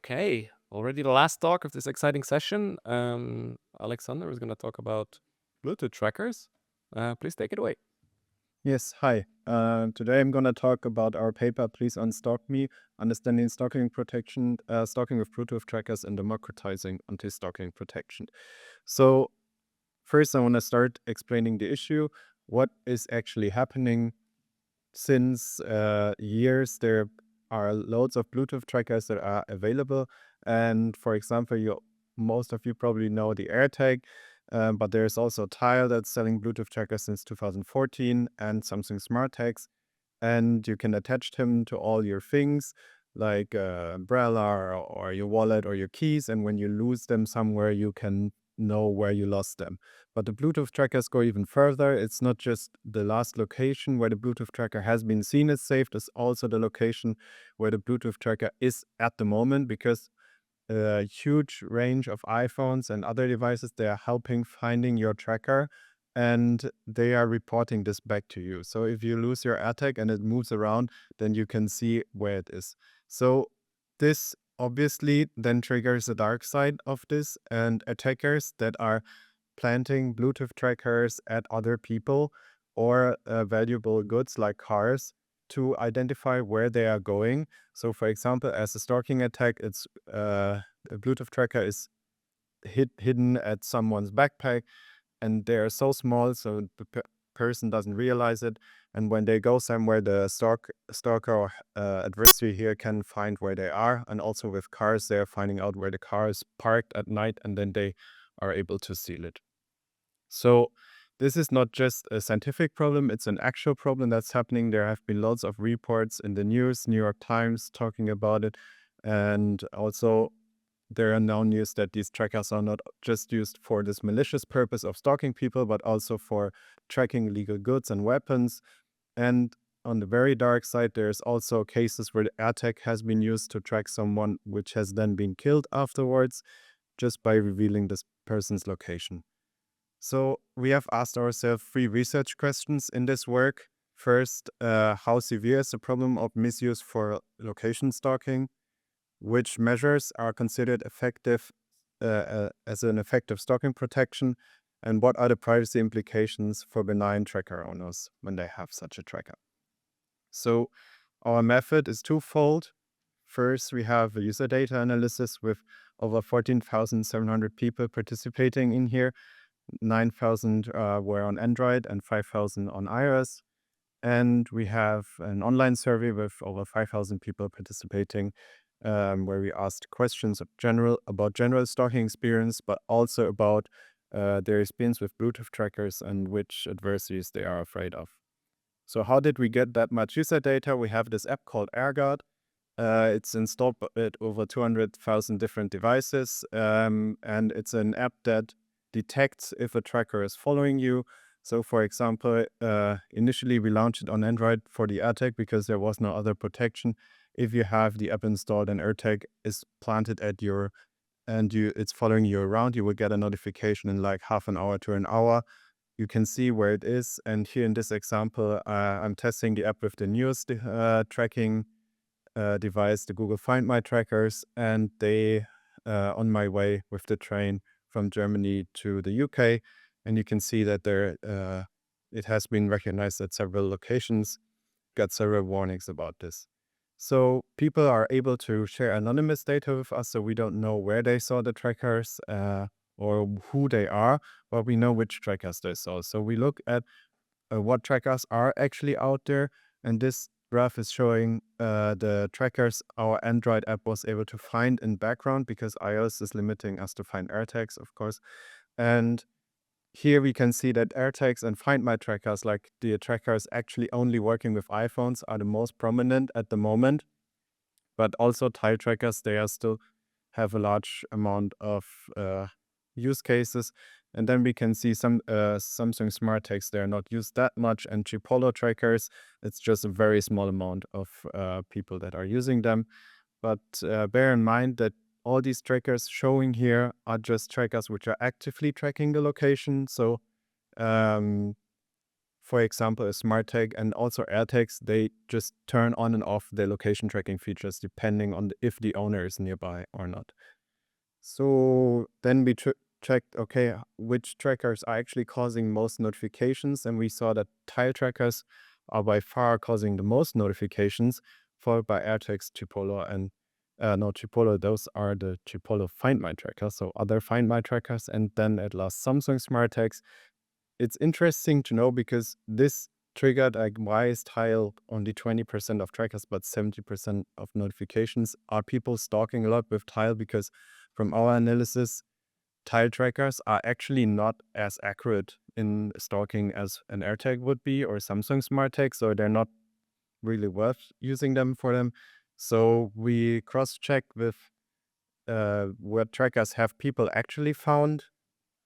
Okay, already the last talk of this exciting session. Alexander is going to talk about Bluetooth trackers. Please take it away. Yes, hi. Today I'm going to talk about our paper, Please Unstock Me, Understanding Stalking Protection, Stalking with Bluetooth Trackers and Democratizing Anti-Stalking Protection. So first I want to start explaining the issue. What is actually happening? Since years, there are loads of Bluetooth trackers that are available. And for example, most of you probably know the AirTag, but there's also Tile that's selling Bluetooth trackers since 2014 and Samsung Smart Tags. And you can attach them to all your things like umbrella or your wallet or your keys. And when you lose them somewhere, you can know where you lost them. But the Bluetooth trackers go even further. It's not just the last location where the Bluetooth tracker has been seen as saved, it's also the location where the Bluetooth tracker is at the moment, because a huge range of iPhones and other devices, they are helping finding your tracker and they are reporting this back to you. So if you lose your AirTag and it moves around, then you can see where it is. So this obviously then triggers the dark side of this, and attackers that are planting Bluetooth trackers at other people or valuable goods like cars to identify where they are going. So, for example, as a stalking attack, it's a Bluetooth tracker is hidden at someone's backpack, and they are so small, so the person doesn't realize it. And when they go somewhere, the stalker or adversary here can find where they are. And also with cars, they are finding out where the car is parked at night, and then they are able to steal it. So this is not just a scientific problem, it's an actual problem that's happening. There have been lots of reports in the news, New York Times talking about it. And also there are now news that these trackers are not just used for this malicious purpose of stalking people, but also for tracking illegal goods and weapons. And on the very dark side, there's also cases where the AirTag has been used to track someone, which has then been killed afterwards, just by revealing this person's location. So we have asked ourselves three research questions in this work. First, how severe is the problem of misuse for location stalking? Which measures are considered effective as an effective stalking protection? And what are the privacy implications for benign tracker owners when they have such a tracker? So our method is twofold. First, we have a user data analysis with over 14,700 people participating in here. 9,000 were on Android and 5,000 on iOS. And we have an online survey with over 5,000 people participating, where we asked questions about general stalking experience, but also about their experience with Bluetooth trackers and which adversaries they are afraid of. So how did we get that much user data? We have this app called AirGuard. It's installed at over 200,000 different devices, and it's an app that detects if a tracker is following you. So, for example, initially we launched it on Android for the AirTag because there was no other protection. If you have the app installed and AirTag is planted at your and it's following you around, you will get a notification in like half an hour to an hour. You can see where it is. And here in this example, I'm testing the app with the newest tracking device, the Google Find My trackers, and they on my way with the train from Germany to the UK. And you can see that it has been recognized at several locations, got several warnings about this. So people are able to share anonymous data with us, so we don't know where they saw the trackers or who they are, but we know which trackers they saw. So we look at what trackers are actually out there. And this graph is showing the trackers our Android app was able to find in background, because iOS is limiting us to find AirTags, of course. And here we can see that AirTags and Find My trackers, like the trackers actually only working with iPhones, are the most prominent at the moment. But also tile trackers, they are still have a large amount of use cases. And then we can see some Samsung Smart Tags, they are not used that much. And Chipolo trackers, it's just a very small amount of people that are using them. But bear in mind that all these trackers showing here are just trackers which are actively tracking the location. So for example, a smart tag and also AirTags, they just turn on and off their location tracking features depending on if the owner is nearby or not. So then we checked, okay, which trackers are actually causing most notifications, and we saw that tile trackers are by far causing the most notifications, followed by AirTags, Chipolo, and no, Chipolo, those are the Chipolo Find My trackers, so other Find My trackers, and then at last Samsung Smart Tags. It's interesting to know because this triggered like why is tile only 20% of trackers but 70% of notifications? Are people stalking a lot with tile? Because from our analysis, tile trackers are actually not as accurate in stalking as an AirTag would be or Samsung Smart Tag, so they're not really worth using them for them. So we cross-checked with what trackers have people actually found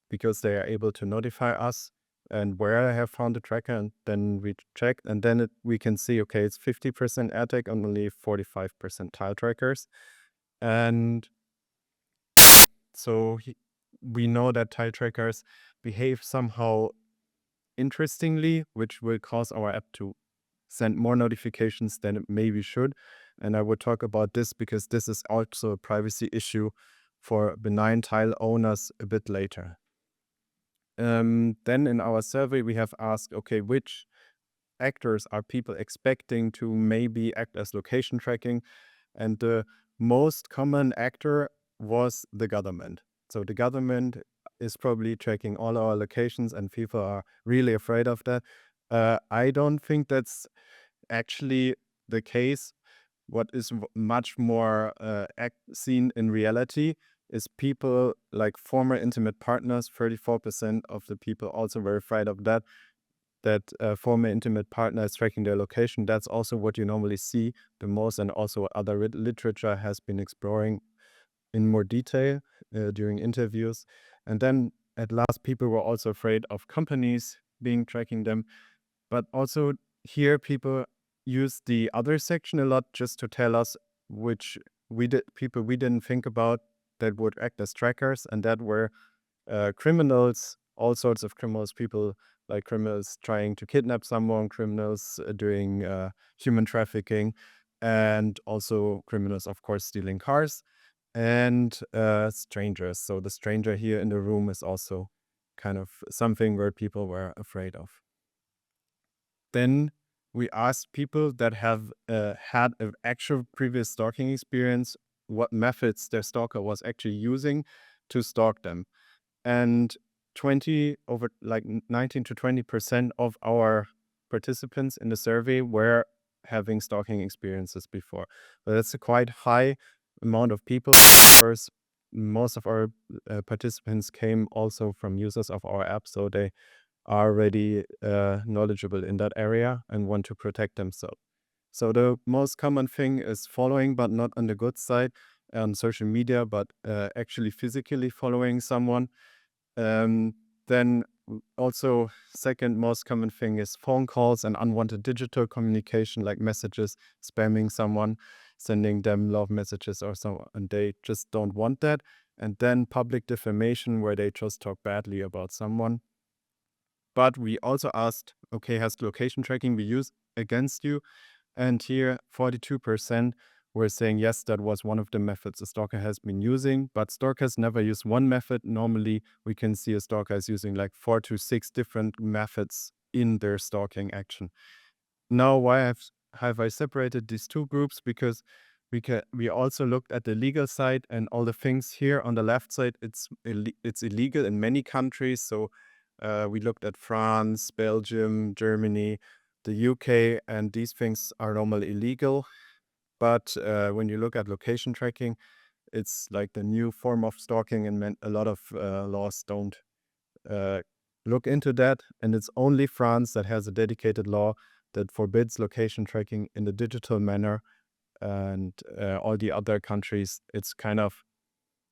because they are able to notify us and where I have found the tracker, and then we check, and then we can see, okay, it's 50% AirTag and only 45% tile trackers. And so we know that tile trackers behave somehow interestingly, which will cause our app to send more notifications than it maybe should. And I will talk about this because this is also a privacy issue for benign tile owners a bit later. Then in our survey, we have asked, okay, which actors are people expecting to maybe act as location tracking? And the most common actor was the government. So the government is probably tracking all our locations, and people are really afraid of that. I don't think that's actually the case. What is much more seen in reality is people like former intimate partners. 34% of the people also were afraid of that. That former intimate partner is tracking their location. That's also what you normally see the most, and also what other literature has been exploring in more detail during interviews. And then at last, people were also afraid of companies being tracking them. But also here, people use the other section a lot just to tell us which people we didn't think about that would act as trackers, and that were criminals, all sorts of criminals, people like criminals trying to kidnap someone, criminals doing human trafficking, and also criminals, of course, stealing cars, and strangers. So the stranger here in the room is also kind of something where people were afraid of. Then we asked people that have had an actual previous stalking experience what methods their stalker was actually using to stalk them. And 20 over like 19 to 20% of our participants in the survey were having stalking experiences before. But that's a quite high amount of people. Of course, most of our participants came also from users of our app, so they are already knowledgeable in that area and want to protect themselves. So the most common thing is following, but not on the good side on social media, but actually physically following someone. Then also second most common thing is phone calls and unwanted digital communication like messages, spamming someone, sending them love messages or so, and they just don't want that. And then public defamation where they just talk badly about someone. But we also asked, okay, has location tracking been used against you? And here 42% were saying, yes, that was one of the methods a stalker has been using, but stalkers never use one method. Normally, we can see a stalker is using like 4 to 6 different methods in their stalking action. Now, why have I separated these two groups? Because we also looked at the legal side and all the things here on the left side. It's illegal in many countries. So we looked at France, Belgium, Germany, the UK, and these things are normally illegal. But when you look at location tracking, it's like the new form of stalking, and a lot of laws don't uh, look into that. And it's only France that has a dedicated law that forbids location tracking in the digital manner. And all the other countries, it's kind of,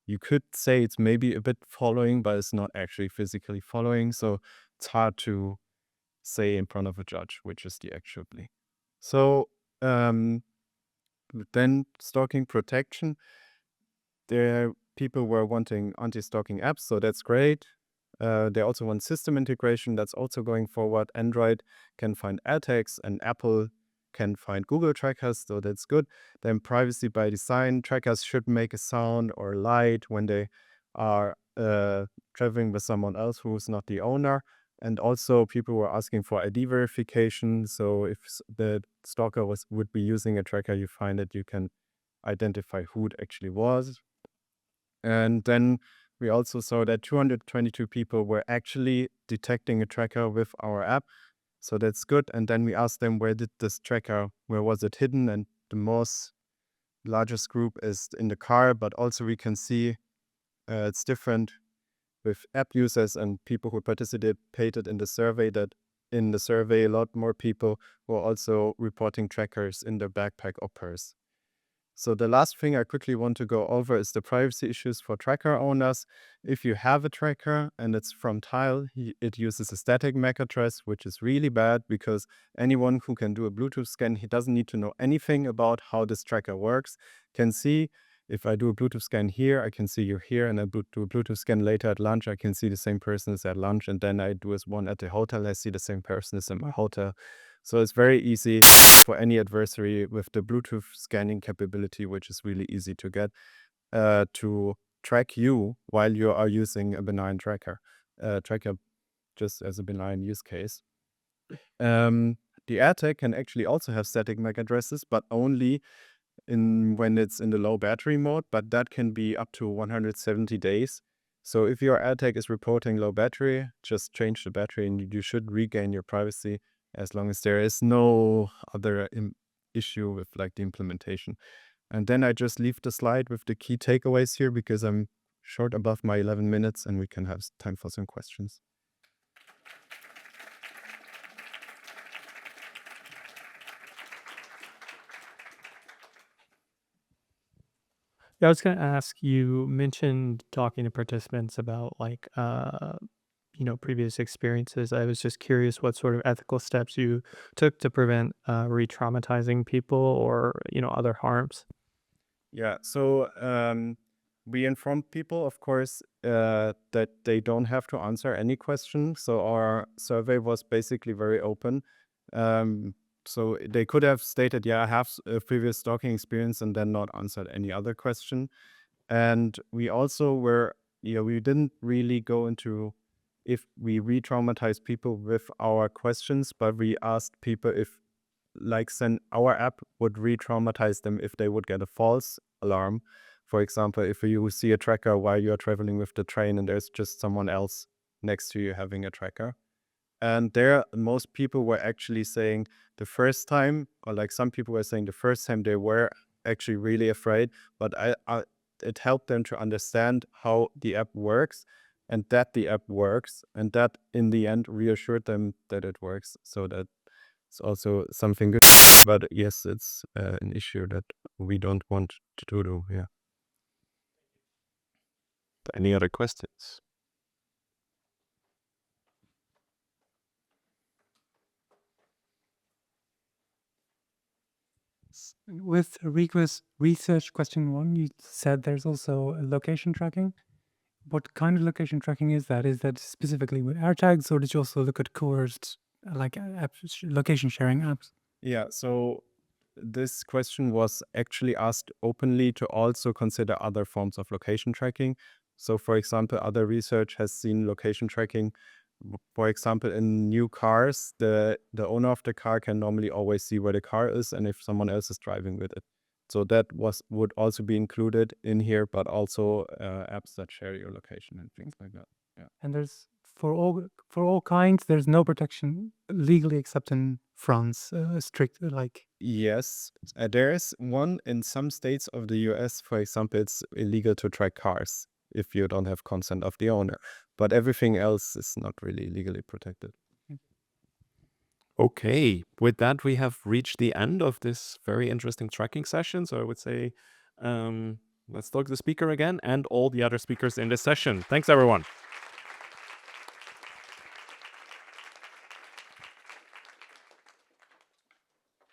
you could say it's maybe a bit following, but it's not actually physically following. So it's hard to say in front of a judge, which is the actually. So then stalking protection, there people were wanting anti-stalking apps, so that's great. They also want system integration. That's also going forward. Android can find AirTags, and Apple can find Google trackers, so that's good. Then privacy by design. Trackers should make a sound or light when they are traveling with someone else who's not the owner. And also people were asking for ID verification. So if the stalker would be using a tracker, you find it, you can identify who it actually was. And then we also saw that 222 people were actually detecting a tracker with our app. So that's good. And then we asked them, where was it hidden? And the most largest group is in the car, but also we can see it's different with app users and people who participated in the survey, that in the survey, a lot more people were also reporting trackers in their backpack or purse. So the last thing I quickly want to go over is the privacy issues for tracker owners. If you have a tracker and it's from Tile, it uses a static MAC address, which is really bad because anyone who can do a Bluetooth scan, he doesn't need to know anything about how this tracker works, can see if I do a Bluetooth scan here, I can see you here, and I do a Bluetooth scan later at lunch, I can see the same person as at lunch, and then I do one at the hotel, I see the same person as in my hotel. So it's very easy for any adversary with the Bluetooth scanning capability, which is really easy to get, to track you while you are using a benign tracker just as a benign use case. The AirTag can actually also have static MAC addresses, but only when it's in the low battery mode, but that can be up to 170 days. So if your AirTag is reporting low battery, just change the battery and you should regain your privacy as long as there is no other issue with like the implementation. And then I just leave the slide with the key takeaways here because I'm short above my 11 minutes and we can have time for some questions. Yeah, I was gonna ask, you mentioned talking to participants about like previous experiences. I was just curious what sort of ethical steps you took to prevent re-traumatizing people or other harms. Yeah, so we informed people, of course, that they don't have to answer any question. So our survey was basically very open. So they could have stated, yeah, I have a previous stalking experience, and then not answered any other question. And we also we didn't really go into if we re-traumatize people with our questions, but we asked people if then our app would re-traumatize them if they would get a false alarm. For example, if you see a tracker while you're traveling with the train and there's just someone else next to you having a tracker. And there, most people were actually saying the first time, or like some people were saying the first time they were actually really afraid, but it helped them to understand how the app works and that the app works, and that in the end reassured them that it works. So that it's also something good. But yes, it's an issue that we don't want to do. Yeah. Any other questions? With research question one, you said there's also location tracking. What kind of location tracking is that? Is that specifically with AirTags, or did you also look at coerced location sharing apps? Yeah. So this question was actually asked openly to also consider other forms of location tracking. So, for example, other research has seen location tracking. For example, in new cars, the owner of the car can normally always see where the car is and if someone else is driving with it. So that would also be included in here, but also apps that share your location and things like that. Yeah. And there's for all kinds, there's no protection legally except in France, strict like. Yes, there is one in some states of the US. For example, it's illegal to track cars if you don't have consent of the owner, but everything else is not really legally protected. Okay, with that, we have reached the end of this very interesting tracking session. So I would say, let's talk to the speaker again and all the other speakers in this session. Thanks, everyone.